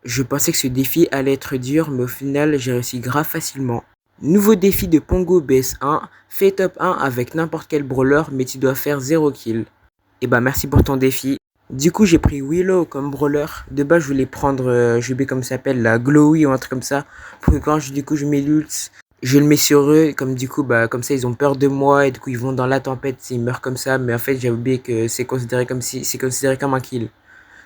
Je pensais que ce défi allait être dur, mais au final, j'ai réussi grave facilement. Nouveau défi de Pongo BS1, fais top 1 avec n'importe quel brawler, mais tu dois faire 0 kill. Et bah merci pour ton défi. Du coup, j'ai pris Willow comme brawler. De base, je voulais prendre, je sais plus comment ça s'appelle, la Glowy ou un truc comme ça. Pour que quand je mets l'ult, je le mets sur eux. Comme du coup, bah comme ça, ils ont peur de moi et du coup, ils vont dans la tempête s'ils meurent comme ça. Mais en fait, j'ai oublié que c'est considéré comme un kill.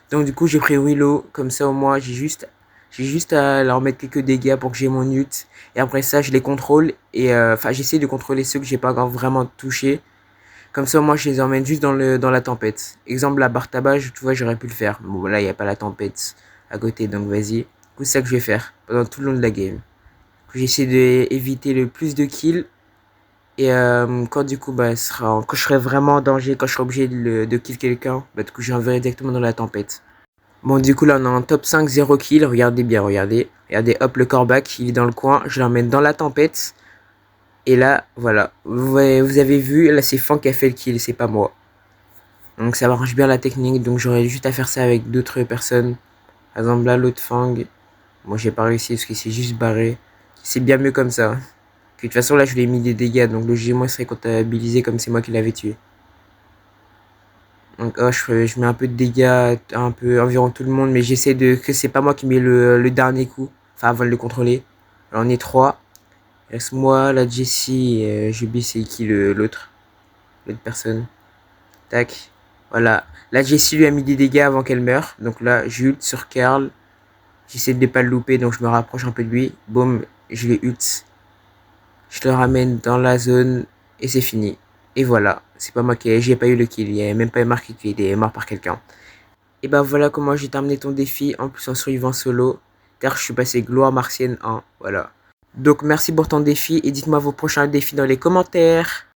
Donc du coup, j'ai pris Willow. Comme ça, au moins, j'ai juste à leur mettre quelques dégâts pour que j'ai mon ult. Et après ça, je les contrôle. Et enfin, j'essaie de contrôler ceux que j'ai pas vraiment touché. Comme ça, moi, je les emmène juste dans la tempête. Exemple, la barre tabac, tu vois, j'aurais pu le faire. Bon, là, il n'y a pas la tempête à côté, donc vas-y. Du coup, c'est ça que je vais faire pendant tout le long de la game. J'essaie d'éviter le plus de kills. Et quand du coup, bah, quand je serai vraiment en danger, quand je serai obligé de kill quelqu'un, bah, du coup, j'enverrai directement dans la tempête. Bon, du coup, là, on a un top 5, 0 kill. Regardez bien, regardez. Regardez, hop, le corback, il est dans le coin. Je l'emmène dans la tempête. Et là, voilà. Vous avez vu, là, c'est Fang qui a fait le kill, c'est pas moi. Donc ça marche bien la technique, donc j'aurais juste à faire ça avec d'autres personnes. Par exemple là l'autre Fang, moi j'ai pas réussi parce qu'il s'est juste barré. C'est bien mieux comme ça. Que de toute façon là je lui ai mis des dégâts, donc logiquement il serait comptabilisé comme c'est moi qui l'avais tué. Donc oh, je mets un peu de dégâts, un peu environ tout le monde, mais j'essaie de que c'est pas moi qui mets le dernier coup, enfin avant de le contrôler. Alors on est trois. Reste moi, la Jessie, j'ai oublié c'est qui l'autre personne. Tac. Voilà. Là, Jessie lui a mis des dégâts avant qu'elle meure. Donc là, j'ult sur Karl. J'essaie de ne pas le louper, donc je me rapproche un peu de lui. Boum, je le ult. Je le ramène dans la zone et c'est fini. Et voilà. C'est pas moi j'ai pas eu le kill. Il n'y avait même pas marqué qu'il est mort par quelqu'un. Et bah voilà comment j'ai terminé ton défi. En plus en survivant solo. Car je suis passé gloire martienne 1. Voilà. Donc merci pour ton défi et dites-moi vos prochains défis dans les commentaires.